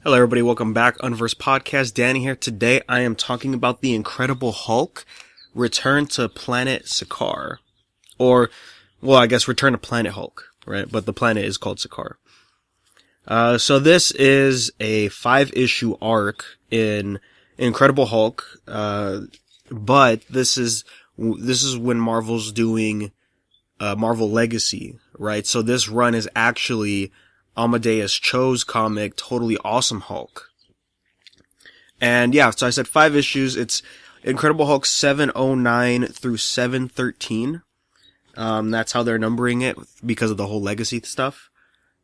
Hello everybody, welcome back. Unversed podcast, Danny here. Today I am talking about the Incredible Hulk, Return to Planet Sakaar. Or, well, I guess Return to Planet Hulk, right? But the planet is called Sakaar. So this is a 5-issue arc in Incredible Hulk, but this is when Marvel's doing, Marvel Legacy, right? So this run is actually Amadeus Cho's comic, Totally Awesome Hulk. And yeah, so I said 5 issues. It's Incredible Hulk 709 through 713. That's how they're numbering it because of the whole legacy stuff.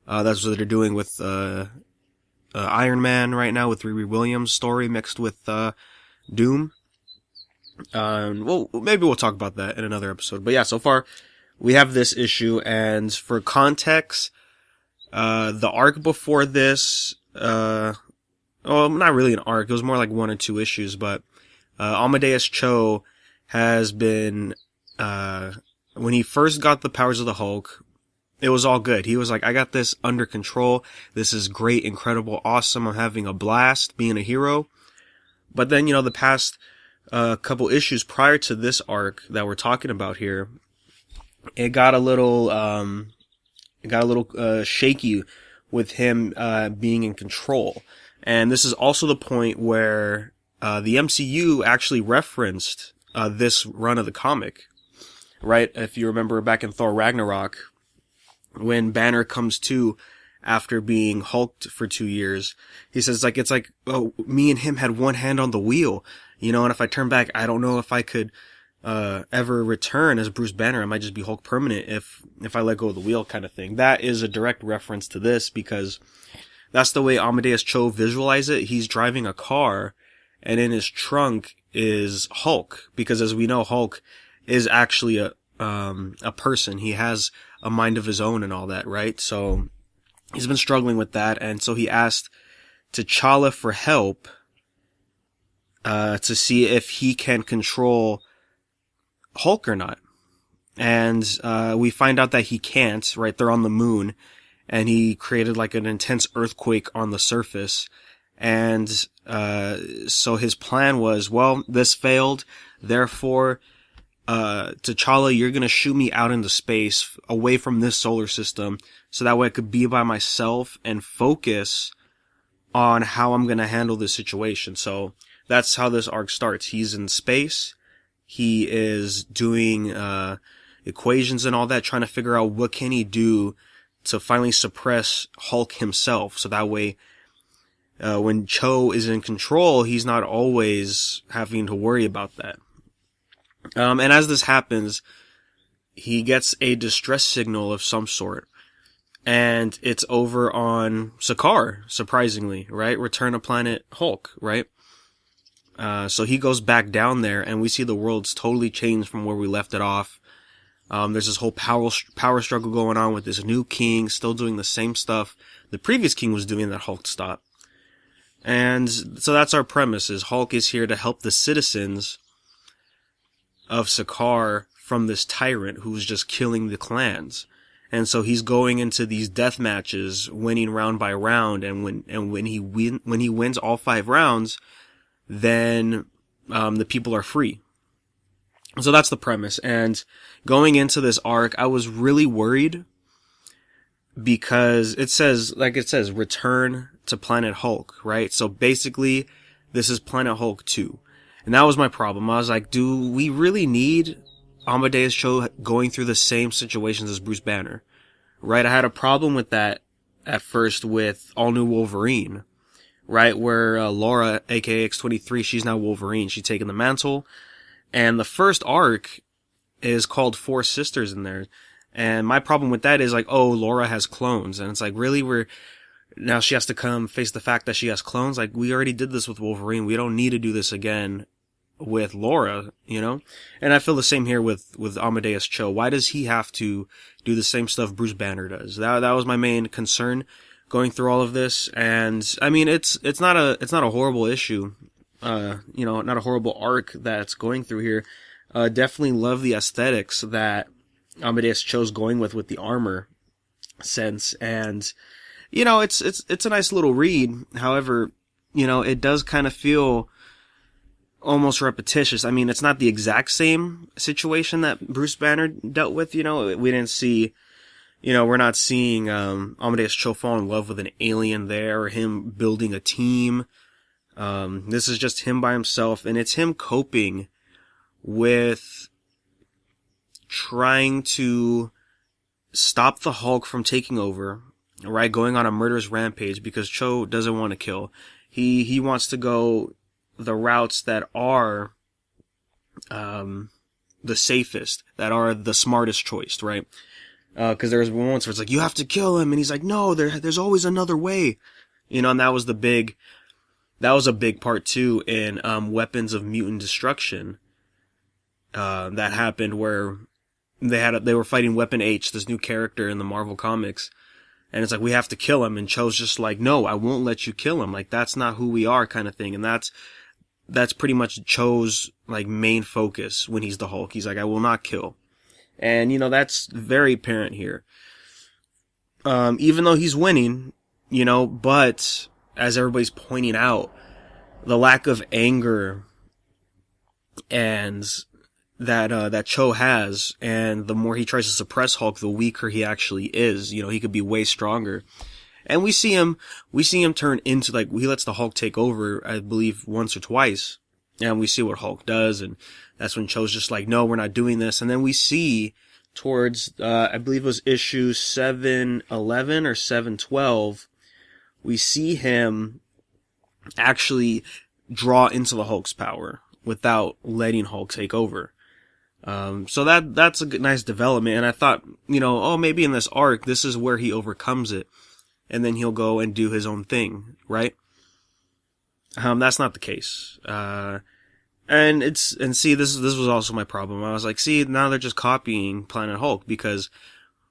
That's what they're doing with, Iron Man right now with Riri Williams' story mixed with, Doom. Well, maybe we'll talk about that in another episode. But yeah, so far we have this issue, and for context, the arc before this, well, not really an arc, it was more like 1 or 2 issues, but, Amadeus Cho has been, when he first got the powers of the Hulk, it was all good. He was like, I got this under control. This is great, incredible, awesome. I'm having a blast being a hero. But then, the past, couple issues prior to this arc that we're talking about here, it got a little shaky with him, being in control. And this is also the point where, the MCU actually referenced, this run of the comic. Right? If you remember back in Thor Ragnarok, when Banner comes to after being hulked for 2 years, he says it's like, oh, me and him had one hand on the wheel, and if I turn back, I don't know if I could, ever return as Bruce Banner. I might just be Hulk permanent if I let go of the wheel kind of thing. That is a direct reference to this because that's the way Amadeus Cho visualized it. He's driving a car and in his trunk is Hulk, because as we know, Hulk is actually a person. He has a mind of his own and all that, right? So he's been struggling with that, and so he asked T'Challa for help, to see if he can control Hulk or not. And, we find out that he can't, right? They're on the moon, and he created like an intense earthquake on the surface. And, so his plan was, well, this failed, therefore, T'Challa, you're gonna shoot me out into space, away from this solar system, so that way I could be by myself and focus on how I'm gonna handle this situation. So that's how this arc starts. He's in space. He is doing, equations and all that, trying to figure out what can he do to finally suppress Hulk himself. So that way, when Cho is in control, he's not always having to worry about that. And as this happens, he gets a distress signal of some sort. And it's over on Sakaar, surprisingly, right? Return to Planet Hulk, right? So he goes back down there, and we see the world's totally changed from where we left it off. There's this whole power struggle going on with this new king, still doing the same stuff the previous king was doing that Hulk stopped. And so that's our premise, is Hulk is here to help the citizens of Sakaar from this tyrant who's just killing the clans. And so he's going into these death matches, winning round by round, and when he wins all 5 rounds, then the people are free. So that's the premise. And going into this arc, I was really worried because it says Return to Planet Hulk, right? So basically, this is Planet Hulk 2. And that was my problem. I was like, do we really need Amadeus Cho going through the same situations as Bruce Banner? Right? I had a problem with that at first with All New Wolverine, right? Where Laura, aka X-23, she's now Wolverine. She's taken the mantle. And the first arc is called Four Sisters in there. And my problem with that is like, oh, Laura has clones. And it's like, really? Now she has to come face the fact that she has clones? Like, we already did this with Wolverine. We don't need to do this again with Laura, And I feel the same here with Amadeus Cho. Why does he have to do the same stuff Bruce Banner does? That was my main concern going through all of this. And I mean, it's not a horrible issue. Not a horrible arc that's going through here. Definitely love the aesthetics that Amadeus Cho's going with the armor sense. And it's a nice little read. However, it does kind of feel almost repetitious. I mean, it's not the exact same situation that Bruce Banner dealt with. We didn't see, we're not seeing Amadeus Cho fall in love with an alien there, or him building a team. This is just him by himself, and it's him coping with trying to stop the Hulk from taking over, right? Going on a murderous rampage, because Cho doesn't want to kill. He wants to go the routes that are the safest, that are the smartest choice, right? Because there's moments where it's like, you have to kill him, and he's like, no, there's always another way, and that was a big part too in Weapons of Mutant Destruction. That happened where they were fighting Weapon H, this new character in the Marvel comics, and it's like, we have to kill him, and Cho's just like, no, I won't let you kill him, like, that's not who we are, kind of thing. And that's pretty much Cho's like main focus when he's the Hulk. He's like, I will not kill. And that's very apparent here. Even though he's winning, but as everybody's pointing out, the lack of anger and that Cho has, and the more he tries to suppress Hulk, the weaker he actually is. He could be way stronger. And we see him turn into, like, he lets the Hulk take over, I believe, once or twice. And we see what Hulk does, and that's when Cho's just like, no, we're not doing this. And then we see towards, I believe it was issue 711 or 712, we see him actually draw into the Hulk's power without letting Hulk take over. So that's a nice development. And I thought, maybe in this arc, this is where he overcomes it, and then he'll go and do his own thing, right? That's not the case. See, this was also my problem. I was like, see, now they're just copying Planet Hulk, because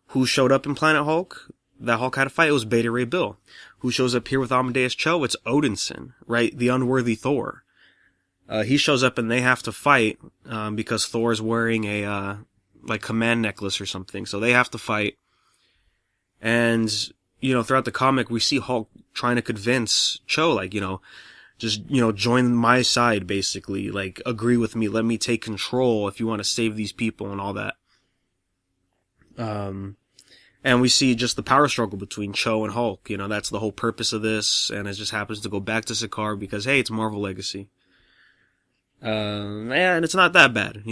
who showed up in Planet Hulk? That Hulk had a fight. It was Beta Ray Bill. Who shows up here with Amadeus Cho? It's Odinson, right? The unworthy Thor. He shows up and they have to fight, because Thor's wearing a, command necklace or something. So they have to fight. And, throughout the comic, we see Hulk trying to convince Cho, just, join my side, basically. Like, agree with me. Let me take control if you want to save these people and all that. And we see just the power struggle between Cho and Hulk. That's the whole purpose of this. And it just happens to go back to Sakaar because, hey, it's Marvel Legacy. And it's not that bad,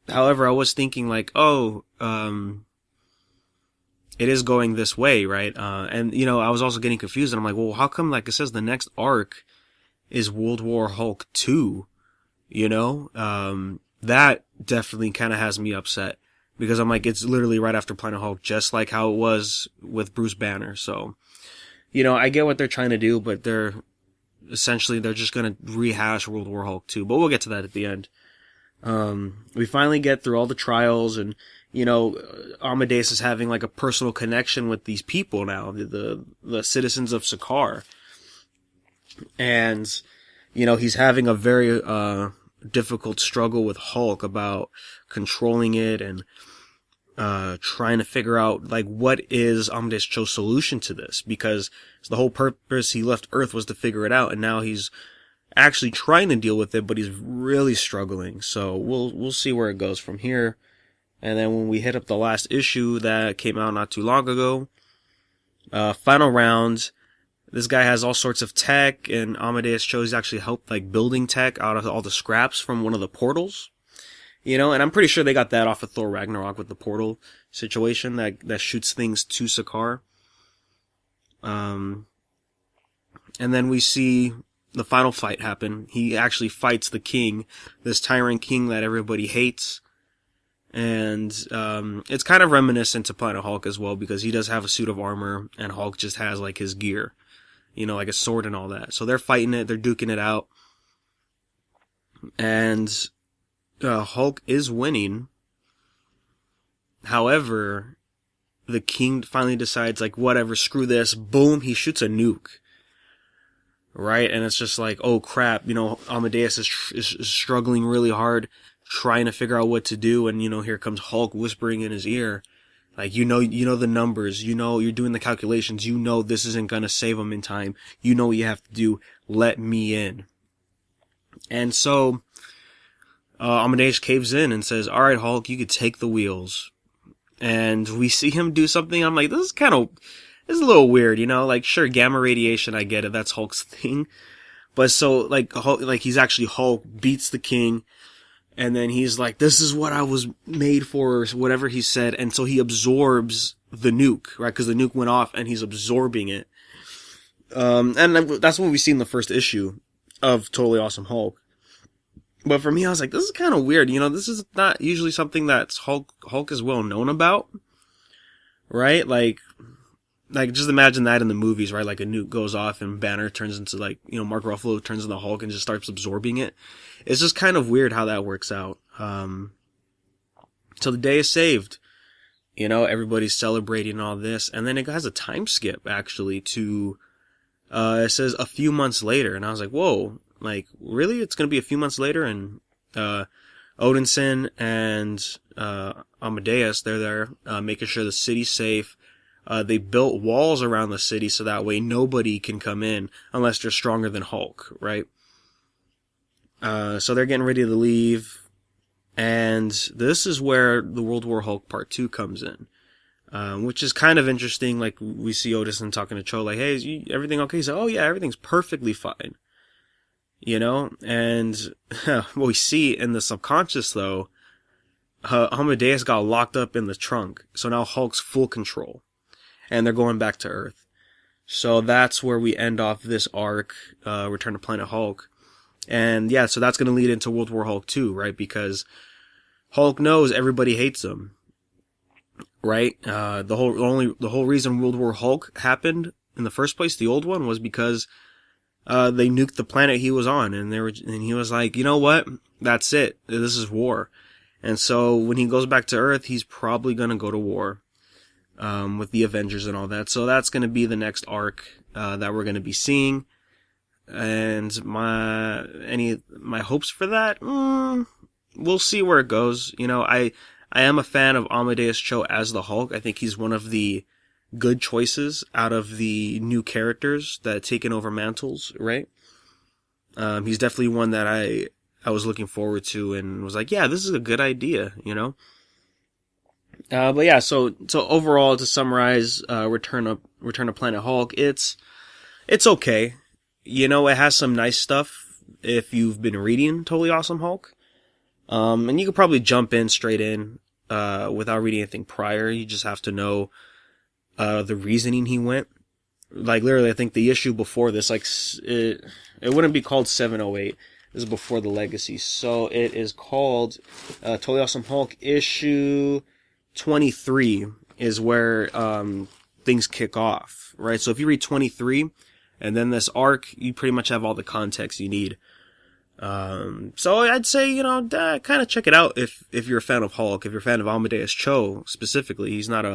however, I was thinking it is going this way, right? And I was also getting confused, and I'm like, well, how come, like it says, the next arc is World War Hulk 2, that definitely kind of has me upset, because I'm like, it's literally right after Planet Hulk, just like how it was with Bruce Banner. So, I get what they're trying to do, but they're just gonna rehash World War Hulk 2, but we'll get to that at the end. We finally get through all the trials, and, Amadeus is having like a personal connection with these people now, the citizens of Sakaar. And, he's having a very, difficult struggle with Hulk about controlling it and, trying to figure out, like, what is Amadeus Cho's solution to this? Because the whole purpose he left Earth was to figure it out, and now he's actually trying to deal with it, but he's really struggling. So we'll see where it goes from here. And then when we hit up the last issue that came out not too long ago, final round, this guy has all sorts of tech, and Amadeus Cho's actually helped, like, building tech out of all the scraps from one of the portals. And I'm pretty sure they got that off of Thor Ragnarok with the portal situation that shoots things to Sakaar. And then we see the final fight happen. He actually fights the king, this tyrant king that everybody hates. And, it's kind of reminiscent to Planet Hulk as well, because he does have a suit of armor, and Hulk just has, like, his gear, like a sword and all that. So they're fighting it, they're duking it out. And, Hulk is winning. However, the king finally decides, like, whatever, screw this. Boom, he shoots a nuke. Right? And it's just like, oh crap, Amadeus is struggling really hard, trying to figure out what to do. And, here comes Hulk whispering in his ear. Like, you know the numbers, you're doing the calculations, this isn't gonna save him in time, what you have to do, let me in. And so, Amadeus caves in and says, alright, Hulk, you could take the wheels. And we see him do something, I'm like, this is a little weird, like, sure, gamma radiation, I get it, that's Hulk's thing. But so, like, Hulk, like, he's actually Hulk, beats the king, and then he's like, this is what I was made for, or whatever he said. And so he absorbs the nuke, right? Because the nuke went off and he's absorbing it. And that's what we see in the first issue of Totally Awesome Hulk. But for me, I was like, this is kind of weird. This is not usually something that's Hulk is well known about. Right? Like just imagine that in the movies, right? Like a nuke goes off and Banner turns into Mark Ruffalo turns into Hulk and just starts absorbing it. It's just kind of weird how that works out. So the day is saved. Everybody's celebrating all this. And then it has a time skip, actually, to, it says a few months later. And I was like, whoa, like, really? It's going to be a few months later? And, Odinson and, Amadeus, they're there, making sure the city's safe. They built walls around the city so that way nobody can come in unless they're stronger than Hulk, right? So they're getting ready to leave, and this is where the World War Hulk Part 2 comes in, which is kind of interesting. Like, we see Odinson talking to Cho, like, hey, is everything okay? He's like, oh yeah, everything's perfectly fine. And what we see in the subconscious, though, Amadeus got locked up in the trunk, so now Hulk's full control. And they're going back to Earth. So that's where we end off this arc, Return to Planet Hulk. And yeah, so that's going to lead into World War Hulk 2, right? Because Hulk knows everybody hates him, right? The whole reason World War Hulk happened in the first place, the old one, was because they nuked the planet he was on, and he was like, you know what? That's it. This is war. And so when he goes back to Earth, he's probably going to go to war. With the Avengers and all that. So that's going to be the next arc, that we're going to be seeing. And my hopes for that, we'll see where it goes. I am a fan of Amadeus Cho as the Hulk. I think he's one of the good choices out of the new characters that have taken over mantles, right? He's definitely one that I was looking forward to and was like, yeah, this is a good idea, But yeah, so overall, to summarize, Return to Planet Hulk, it's okay. It has some nice stuff if you've been reading Totally Awesome Hulk. And you could probably jump in straight in, without reading anything prior. You just have to know, the reasoning he went. Like, literally, I think the issue before this, like, it wouldn't be called 708. This is before the Legacy. So it is called, Totally Awesome Hulk issue 23 is where, things kick off, right? So if you read 23 and then this arc, you pretty much have all the context you need. So I'd say, kind of check it out if you're a fan of Hulk, if you're a fan of Amadeus Cho specifically. He's not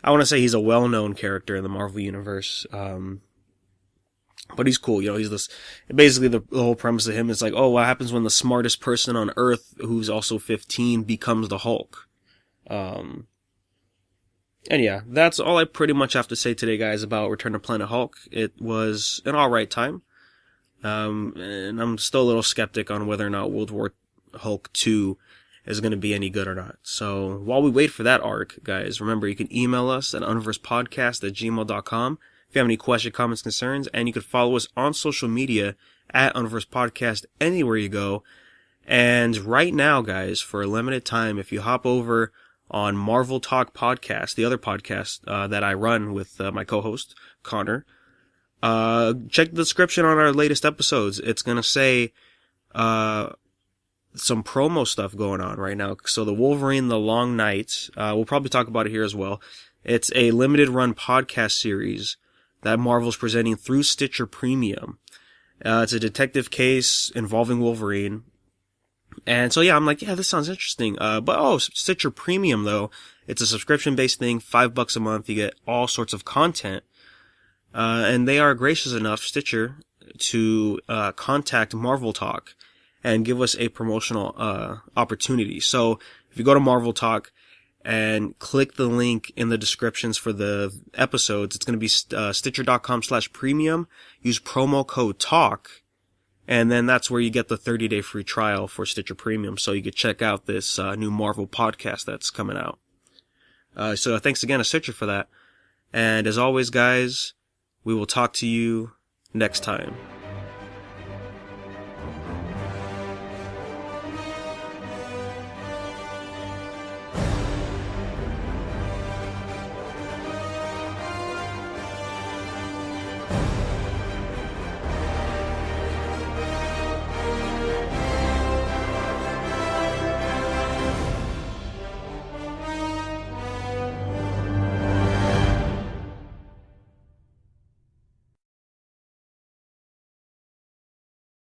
I want to say he's a well-known character in the Marvel Universe. But he's cool, he's basically the whole premise of him is like, oh, what happens when the smartest person on Earth, who's also 15, becomes the Hulk? And yeah, that's all I pretty much have to say today, guys, about Return to Planet Hulk. It was an alright time. And I'm still a little skeptic on whether or not World War Hulk 2 is going to be any good or not. So while we wait for that arc, guys, remember you can email us at unversedpodcast@gmail.com if you have any questions, comments, concerns, and you can follow us on social media at unversedpodcast anywhere you go. And right now, guys, for a limited time, if you hop over on Marvel Talk Podcast, the other podcast that I run with my co-host, Connor, check the description on our latest episodes. It's going to say some promo stuff going on right now. So the Wolverine The Long Night, we'll probably talk about it here as well. It's a limited run podcast series that Marvel's presenting through Stitcher Premium. It's a detective case involving Wolverine. And so, yeah, I'm like, yeah, this sounds interesting. Stitcher Premium, though, it's a subscription-based thing, $5 a month. You get all sorts of content. And they are gracious enough, Stitcher, to contact Marvel Talk and give us a promotional opportunity. So if you go to Marvel Talk and click the link in the descriptions for the episodes. It's going to be Stitcher.com/premium. Use promo code TALK. And then that's where you get the 30-day free trial for Stitcher Premium. So you could check out this new Marvel podcast that's coming out. So thanks again to Stitcher for that. And as always, guys, we will talk to you next time.